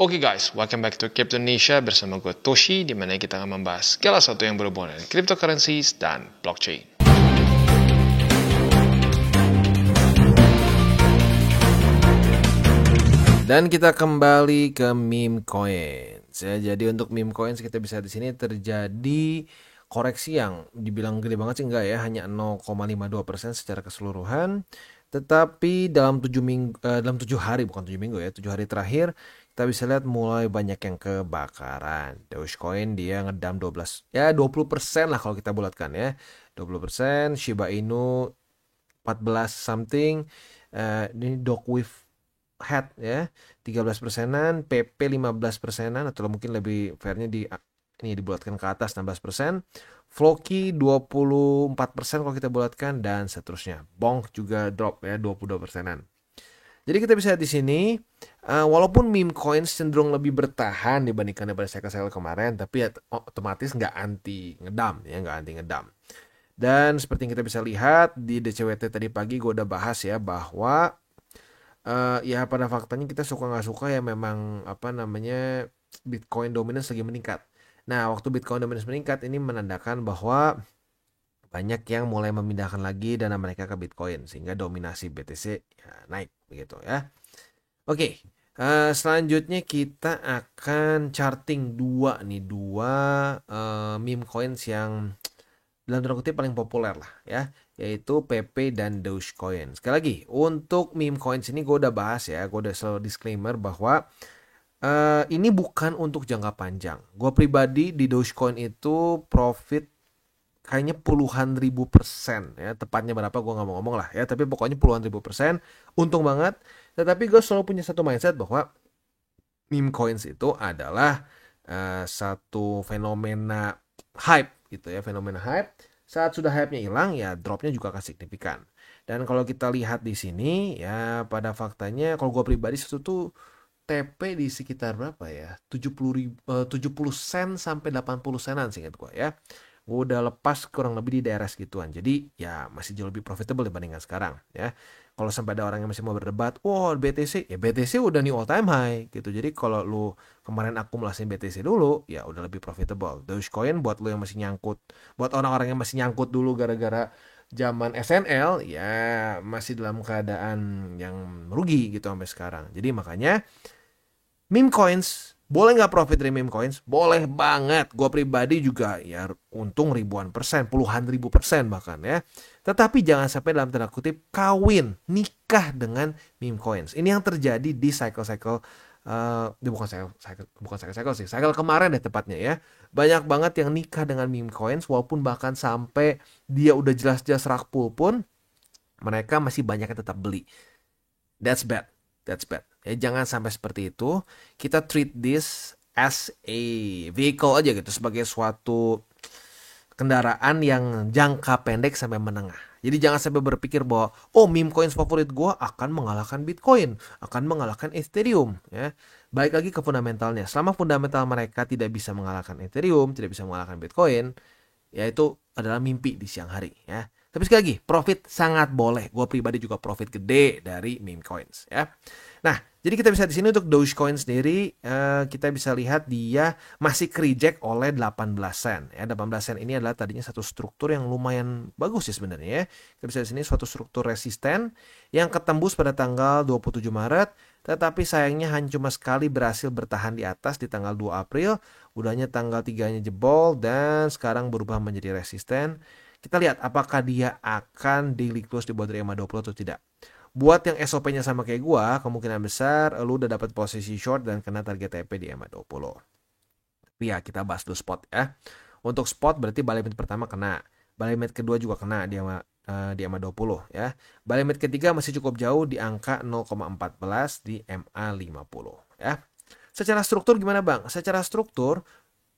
Oke guys, welcome back to Crypto Indonesia bersama gue Toshi, di mana kita akan membahas segala sesuatu yang berhubungan dengan cryptocurrencies dan blockchain. Dan kita kembali ke meme coins. Ya, jadi untuk meme coins kita bisa di sini terjadi koreksi yang dibilang gede banget sih enggak ya, hanya 0,52% secara keseluruhan. Tetapi dalam 7 hari, bukan 7 minggu ya, 7 hari terakhir kita bisa lihat mulai banyak yang kebakaran. Dogecoin dia ngedam 20% lah kalau kita bulatkan ya. 20%, Shiba Inu 14 something, ini Dogwif Head ya 13%, PP 15%, atau mungkin lebih fairnya ini dibulatkan ke atas 16%, Floki 24% kalau kita bulatkan, dan seterusnya. Bonk juga drop ya 22%-an. Jadi kita bisa lihat di sini, walaupun meme coins cenderung lebih bertahan dibandingkan daripada cycle kemarin, tapi ya, otomatis nggak anti ngedam. Dan seperti yang kita bisa lihat di DCWT tadi pagi gue udah bahas ya, bahwa ya pada faktanya kita suka nggak suka ya, memang Bitcoin dominance lagi meningkat. Nah, waktu Bitcoin dominance meningkat ini menandakan bahwa banyak yang mulai memindahkan lagi dana mereka ke Bitcoin, sehingga dominasi BTC ya naik begitu ya. Oke, selanjutnya kita akan charting dua meme coins yang dalam tanda kutip paling populer lah ya, yaitu PP dan Dogecoin. Sekali lagi, untuk meme coins ini gue udah bahas ya, gue udah selalu disclaimer bahwa ini bukan untuk jangka panjang. Gue pribadi di Dogecoin itu profit kayaknya puluhan ribu persen ya, tepatnya berapa gue nggak mau ngomong lah ya, tapi pokoknya puluhan ribu persen, untung banget. Tetapi gue selalu punya satu mindset bahwa meme coins itu adalah satu fenomena hype gitu ya, fenomena hype. Saat sudah hype-nya hilang ya dropnya juga akan signifikan. Dan kalau kita lihat di sini ya, pada faktanya kalau gue pribadi tuh TP di sekitar berapa ya, 70 sen sampai 80 senan seingat gue ya. Gue udah lepas kurang lebih di daerah segituan. Jadi ya masih jauh lebih profitable dibandingkan sekarang ya. Kalau sampai ada orang yang masih mau berdebat, BTC, ya BTC udah nih all time high gitu. Jadi kalau lu kemarin akumulasi BTC dulu, ya udah lebih profitable. Dogecoin buat lu yang masih nyangkut, buat orang-orang yang masih nyangkut dulu gara-gara zaman SNL, ya masih dalam keadaan yang merugi gitu sampai sekarang. Jadi makanya meme coins, boleh nggak profit dari meme coins? Boleh banget. Gue pribadi juga ya untung ribuan persen, puluhan ribu persen bahkan ya. Tetapi jangan sampai dalam tanda kutip kawin, nikah dengan meme coins. Ini yang terjadi di cycle-cycle, bukan cycle sih, cycle kemarin deh tepatnya ya. Banyak banget yang nikah dengan meme coins, walaupun bahkan sampai dia udah jelas-jelas rakpul pun, mereka masih banyak yang tetap beli. That's bad. Ya, jangan sampai seperti itu. Kita treat this as a vehicle aja gitu, sebagai suatu kendaraan yang jangka pendek sampai menengah. Jadi jangan sampai berpikir bahwa meme coins favorit gue akan mengalahkan Bitcoin, akan mengalahkan Ethereum ya. Balik lagi ke fundamentalnya. Selama fundamental mereka tidak bisa mengalahkan Ethereum, tidak bisa mengalahkan Bitcoin, ya itu adalah mimpi di siang hari ya. Tapi sekali lagi, profit sangat boleh. Gue pribadi juga profit gede dari meme coins ya. Nah, jadi kita bisa di sini untuk Dogecoin sendiri, kita bisa lihat dia masih reject oleh 18 sen ya. 18 sen ini adalah tadinya satu struktur yang lumayan bagus sih sebenarnya ya. Kita bisa di sini suatu struktur resisten yang ketembus pada tanggal 27 Maret, tetapi sayangnya hanya cuma sekali berhasil bertahan di atas di tanggal 2 April, udahnya tanggal 3-nya jebol dan sekarang berubah menjadi resisten. Kita lihat apakah dia akan daily close di bawah dari EMA20 atau tidak. Buat yang SOP-nya sama kayak gua, kemungkinan besar lu udah dapat posisi short dan kena target TP di EMA20. Tapi ya kita bahas dulu spot ya. Untuk spot berarti buy limit pertama kena, buy limit kedua juga kena di EMA20 ya. Buy limit ketiga masih cukup jauh di angka 0,14 di MA50 ya. Secara struktur gimana bang? Secara struktur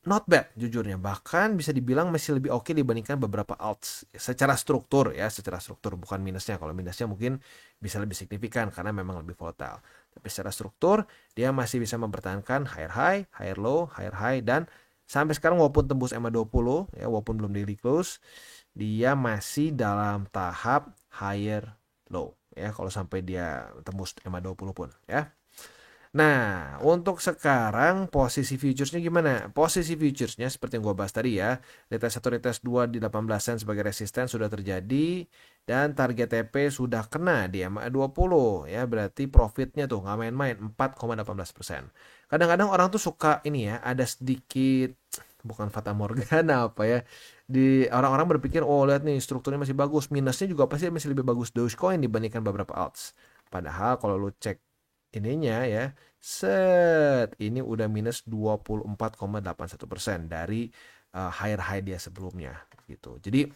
not bad jujurnya, bahkan bisa dibilang masih lebih oke dibandingkan beberapa alts secara struktur ya, secara struktur, bukan minusnya. Kalau minusnya mungkin bisa lebih signifikan karena memang lebih volatile, tapi secara struktur dia masih bisa mempertahankan higher high, higher low, higher high, dan sampai sekarang walaupun tembus EMA20 ya, walaupun belum daily close, dia masih dalam tahap higher low ya, kalau sampai dia tembus EMA20 pun ya. Nah, untuk sekarang posisi futuresnya gimana? Posisi futuresnya seperti yang gue bahas tadi ya. Retest 1, retest 2 di 18 sen sebagai resisten sudah terjadi. Dan target TP sudah kena di EMA 20. Ya, berarti profitnya tuh nggak main-main 4,18%. Kadang-kadang orang tuh suka ini ya, ada sedikit bukan fata morgana apa ya. Di orang-orang berpikir, oh lihat nih strukturnya masih bagus, minusnya juga pasti masih lebih bagus Dogecoin dibandingkan beberapa alts. Padahal kalau lu cek ininya ya, set ini udah minus 24,81% dari higher high dia sebelumnya gitu. Jadi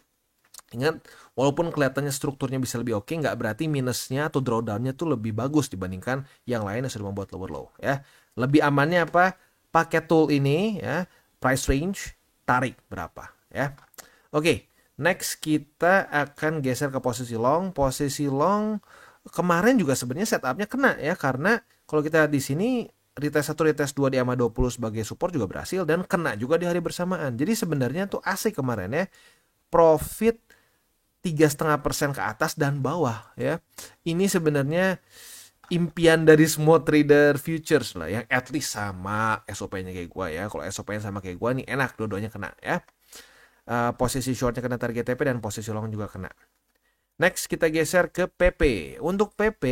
ingat, walaupun kelihatannya strukturnya bisa lebih oke, nggak berarti minusnya atau drawdownnya tuh lebih bagus dibandingkan yang lain yang sudah membuat lower low ya. Lebih amannya apa? Pakai tool ini ya, price range, tarik berapa ya. Oke, next kita akan geser ke posisi long. Posisi long kemarin juga sebenarnya setupnya kena ya, karena kalau kita di sini retest 1, retest 2 di EMA 20 sebagai support juga berhasil dan kena juga di hari bersamaan. Jadi sebenarnya tuh asik kemarin ya. Profit 3,5% ke atas dan bawah ya. Ini sebenarnya impian dari semua trader futures lah yang at least sama SOP-nya kayak gua ya. Kalau SOP-nya sama kayak gua nih enak, dua-duanya kena ya. Posisi shortnya kena target TP dan posisi long juga kena. Next kita geser ke PP. Untuk PP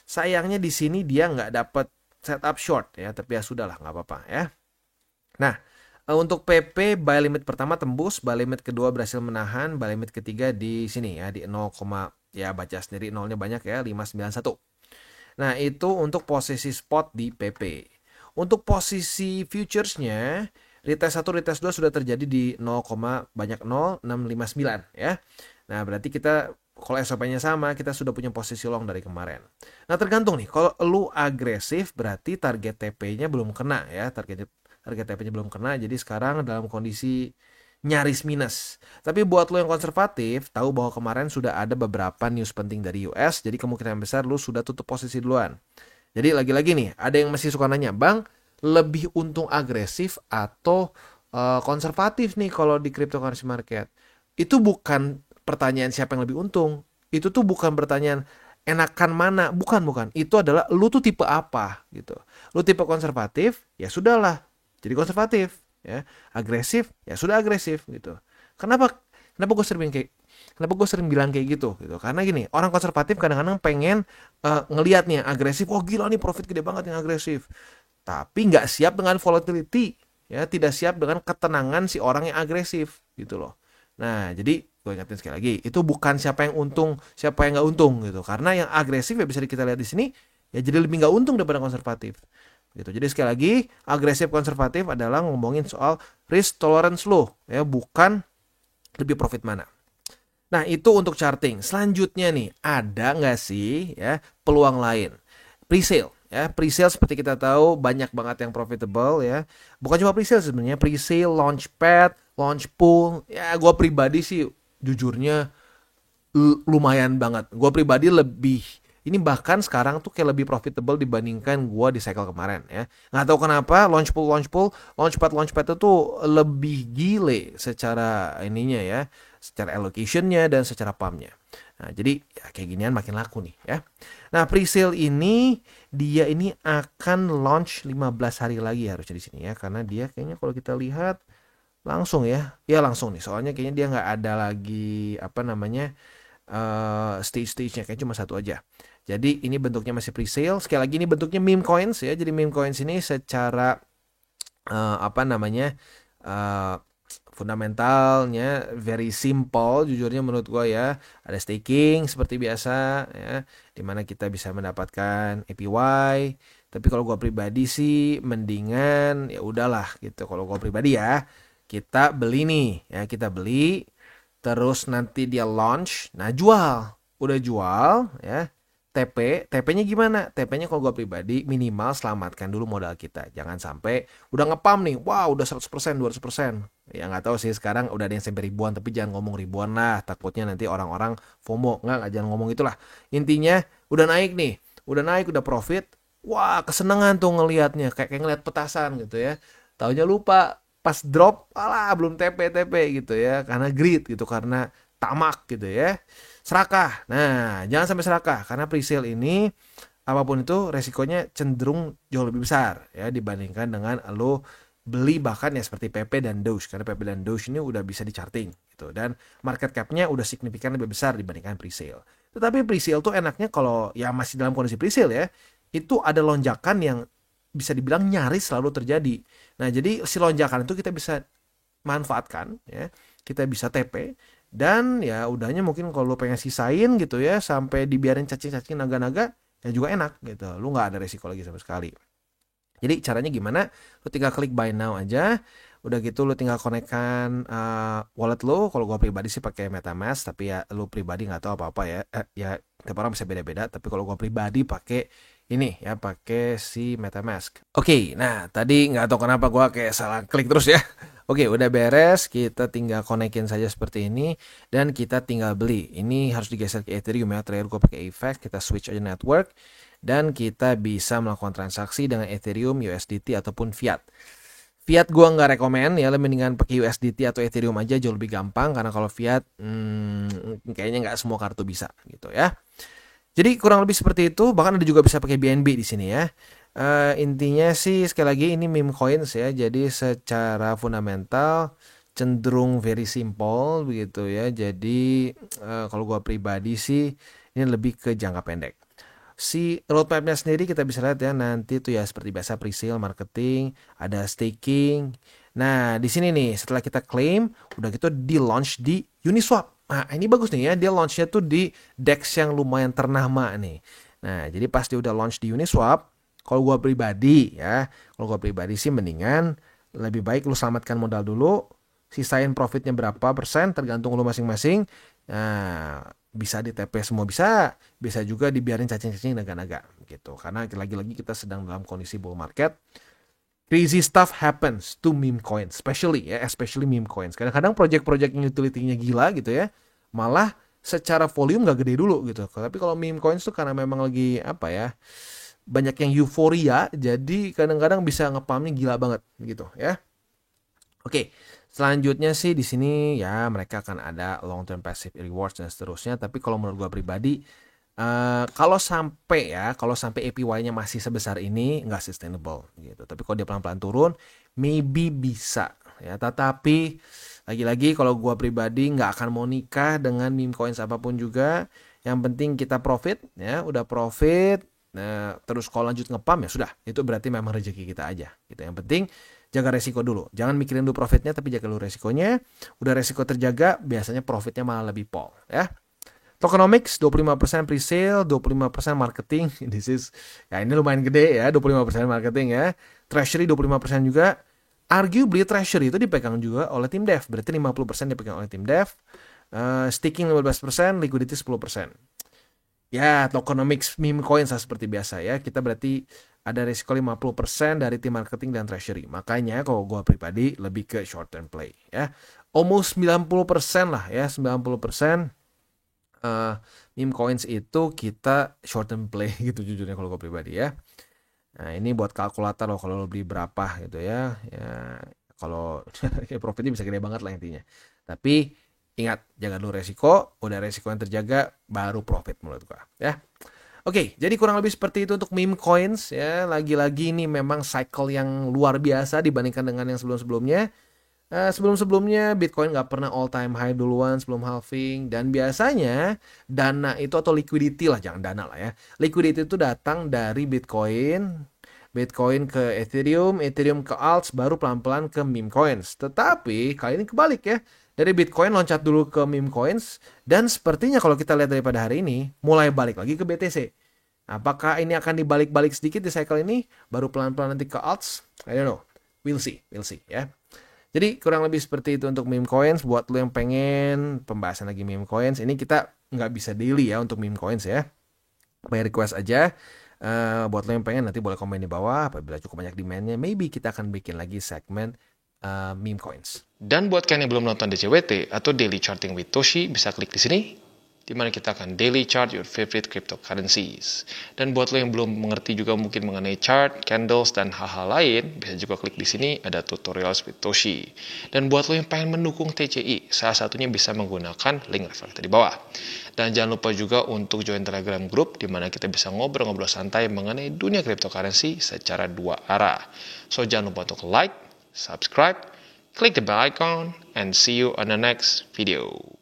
sayangnya di sini dia nggak dapat setup short ya, tapi ya sudahlah nggak apa-apa ya. Nah, untuk PP buy limit pertama tembus, buy limit kedua berhasil menahan, buy limit ketiga di sini ya di 0, ya baca sendiri nolnya banyak ya 591. Nah, itu untuk posisi spot di PP. Untuk posisi futuresnya retest 1, retest 2 sudah terjadi di 0, banyak 0, 659 ya. Nah, berarti kita kalau SOP-nya sama, kita sudah punya posisi long dari kemarin. Nah, tergantung nih. Kalau lu agresif, berarti target TP-nya belum kena ya. Target TP-nya belum kena, jadi sekarang dalam kondisi nyaris minus. Tapi buat lo yang konservatif, tahu bahwa kemarin sudah ada beberapa news penting dari US, jadi kemungkinan besar lo sudah tutup posisi duluan. Jadi lagi-lagi nih, ada yang masih suka nanya, Bang, lebih untung agresif atau konservatif nih kalau di cryptocurrency market? Itu bukan pertanyaan siapa yang lebih untung. Itu tuh bukan pertanyaan enakan mana, bukan. Itu adalah lu tuh tipe apa gitu. Lu tipe konservatif, ya sudahlah, jadi konservatif ya. Agresif, ya sudah agresif gitu. Kenapa kenapa gue sering bilang kayak gitu karena gini, orang konservatif kadang-kadang pengen ngelihat nih agresif, oh gila nih profit gede banget yang agresif, tapi nggak siap dengan volatility ya, tidak siap dengan ketenangan si orang yang agresif gitu loh. Nah, jadi gue ingetin sekali lagi, itu bukan siapa yang untung, siapa yang nggak untung gitu. Karena yang agresif ya bisa kita lihat di sini, ya jadi lebih nggak untung daripada konservatif. Gitu. Jadi sekali lagi, agresif konservatif adalah ngomongin soal risk tolerance lo, ya bukan lebih profit mana. Nah, itu untuk charting. Selanjutnya nih, ada nggak sih ya peluang lain? Presale. Ya, presale seperti kita tahu banyak banget yang profitable ya. Bukan cuma presale sebenarnya, presale, launchpad, launch pool. Ya, gue pribadi sih jujurnya lumayan banget. Gue pribadi lebih, ini bahkan sekarang tuh kayak lebih profitable dibandingkan gue di cycle kemarin ya. Nggak tahu kenapa launch pool, launchpad itu tuh lebih gile secara ininya ya, secara allocationnya dan secara pumpnya. Nah, jadi ya kayak ginian makin laku nih ya. Nah, presale ini dia ini akan launch 15 hari lagi harusnya di sini ya, karena dia kayaknya kalau kita lihat langsung ya. Ya langsung nih. Soalnya kayaknya dia nggak ada lagi apa namanya stage-nya, kayak cuma satu aja. Jadi ini bentuknya masih pre-sale. Sekali lagi ini bentuknya meme coins ya. Jadi meme coins ini secara apa namanya fundamentalnya very simple jujurnya menurut gue ya. Ada staking seperti biasa ya, dimana kita bisa mendapatkan APY. Tapi kalau gue pribadi sih mendingan ya udahlah gitu. Kalau gue pribadi ya, kita beli nih ya, kita beli terus nanti dia launch, nah jual, udah jual ya. TP-nya gimana? TP-nya kalau gue pribadi minimal selamatkan dulu modal kita. Jangan sampai udah ngepam nih, wow udah 100%, 200%. Ya nggak tahu sih sekarang udah ada yang sampai ribuan, tapi jangan ngomong ribuan lah. Takutnya nanti orang-orang FOMO. Nggak jangan ngomong itulah. Intinya udah naik nih, udah profit. Wah kesenangan tuh ngelihatnya, kayak ngelihat petasan gitu ya. Taunya lupa, pas drop, alah belum TP gitu ya. Karena greed gitu, karena tamak gitu ya. Serakah. Nah, jangan sampai serakah karena presale ini apapun itu resikonya cenderung jauh lebih besar ya dibandingkan dengan lo beli bahkan ya seperti PP dan Doge, karena PP dan Doge ini udah bisa di charting gitu dan market cap-nya udah signifikan lebih besar dibandingkan pre-sale. Tetapi pre-sale tuh enaknya kalau ya masih dalam kondisi pre-sale ya, itu ada lonjakan yang bisa dibilang nyaris selalu terjadi. Nah, jadi si lonjakan itu kita bisa manfaatkan ya, kita bisa TP dan ya udahnya mungkin kalau lu pengen sisain gitu ya sampai dibiarin cacing-cacing naga-naga ya juga enak gitu. Lu nggak ada resiko lagi sama sekali. Jadi caranya gimana? Lu tinggal klik buy now aja. Udah gitu lu tinggal konekkan wallet lu. Kalau gua pribadi sih pakai MetaMask, tapi ya lu pribadi nggak tahu apa-apa ya. Ya tiap orang bisa beda-beda, tapi kalau gua pribadi pakai ini ya, pakai si MetaMask. Oke, nah tadi nggak tahu kenapa gua kayak salah klik terus ya. Oke, udah beres. Kita tinggal konekin saja seperti ini dan kita tinggal beli. Ini harus digeser ke Ethereum ya. Terakhir gua pakai AVAX, kita switch aja network. Dan kita bisa melakukan transaksi dengan Ethereum, USDT, ataupun Fiat. Fiat gue nggak rekomen ya, mendingan pakai USDT atau Ethereum aja, jauh lebih gampang. Karena kalau Fiat, kayaknya nggak semua kartu bisa gitu ya. Jadi kurang lebih seperti itu, bahkan ada juga bisa pakai BNB di sini ya. Intinya sih sekali lagi ini meme coins ya, jadi secara fundamental cenderung very simple begitu ya. Jadi kalau gue pribadi sih ini lebih ke jangka pendek. Si roadmapnya sendiri kita bisa lihat ya nanti tuh ya seperti biasa pre-sale, marketing, ada staking. Nah di sini nih setelah kita claim udah gitu di launch di Uniswap. Nah ini bagus nih ya, dia launchnya tuh di DEX yang lumayan ternama nih. Nah jadi pas dia udah launch di Uniswap, kalau gua pribadi sih mendingan lebih baik lu selamatkan modal dulu, sisain profitnya berapa persen tergantung lu masing-masing. Nah bisa di TP semua bisa juga dibiarin cacing-cacing naga-naga gitu. Karena lagi-lagi kita sedang dalam kondisi bull market. Crazy stuff happens to meme coins, especially meme coins. Kadang-kadang project-project yang utility-nya gila gitu ya, malah secara volume nggak gede dulu gitu. Tapi kalau meme coins tuh karena memang lagi banyak yang euforia, jadi kadang-kadang bisa ngepamnya gila banget gitu ya. Oke. Selanjutnya sih di sini ya mereka akan ada long term passive rewards dan seterusnya. Tapi kalau menurut gue pribadi, kalau sampai APY-nya masih sebesar ini nggak sustainable gitu. Tapi kalau dia pelan-pelan turun, maybe bisa ya. Tetapi lagi-lagi kalau gue pribadi nggak akan mau nikah dengan meme coins apapun juga. Yang penting kita profit ya, udah profit. Nah, terus kalau lanjut ngepam ya sudah, itu berarti memang rezeki kita aja gitu. Yang penting jaga resiko dulu. Jangan mikirin dulu profitnya, tapi jaga dulu resikonya. Udah resiko terjaga, biasanya profitnya malah lebih pol ya. Tokenomics 25% pre-sale, 25% marketing. Ini lumayan gede ya, 25% marketing ya. Treasury 25% juga. Arguably treasury itu dipegang juga oleh tim dev. Berarti 50% dipegang oleh tim dev. Staking 15%, liquidity 10%. Ya, tokenomics meme coins seperti biasa ya. Kita berarti ada risiko 50% dari tim marketing dan treasury. Makanya kalau gue pribadi lebih ke short term play ya. Almost 90% lah ya, 90% meme coins itu kita short term play gitu jujurnya kalau gue pribadi ya. Nah, ini buat kalkulator loh kalau lo beli berapa gitu ya. Ya kalau ya profitnya bisa gede banget lah intinya. Tapi ingat, jaga dulu resiko, udah resiko yang terjaga baru profit menurut gue ya. Oke, jadi kurang lebih seperti itu untuk meme coins ya. Lagi-lagi ini memang cycle yang luar biasa dibandingkan dengan yang sebelum-sebelumnya. Sebelum-sebelumnya Bitcoin nggak pernah all time high duluan sebelum halving. Dan biasanya dana itu atau liquidity lah, jangan dana lah ya. Liquidity itu datang dari Bitcoin ke Ethereum, Ethereum ke Alts, baru pelan-pelan ke meme coins. Tetapi kali ini kebalik ya. Dari Bitcoin loncat dulu ke meme coins. Dan sepertinya kalau kita lihat daripada hari ini, mulai balik lagi ke BTC. Apakah ini akan dibalik-balik sedikit di cycle ini? Baru pelan-pelan nanti ke alts? I don't know. We'll see ya. Jadi kurang lebih seperti itu untuk meme coins. Buat lo yang pengen pembahasan lagi meme coins, ini kita nggak bisa daily ya untuk meme coins ya. By request aja. Buat lo yang pengen nanti boleh komen di bawah. Apabila cukup banyak demand-nya, maybe kita akan bikin lagi segmen meme coins. Dan buat kalian yang belum nonton DCWT atau Daily Charting with Toshi, bisa klik di sini. di mana kita akan daily chart your favorite cryptocurrencies. Dan buat lo yang belum mengerti juga mungkin mengenai chart, candles, dan hal-hal lain, bisa juga klik di sini ada tutorials with Toshi. Dan buat lo yang pengen mendukung TCI, salah satunya bisa menggunakan link referral di bawah. Dan jangan lupa juga untuk join Telegram group, di mana kita bisa ngobrol-ngobrol santai mengenai dunia cryptocurrency secara dua arah. So jangan lupa untuk like, subscribe, click the bell icon, and see you on the next video.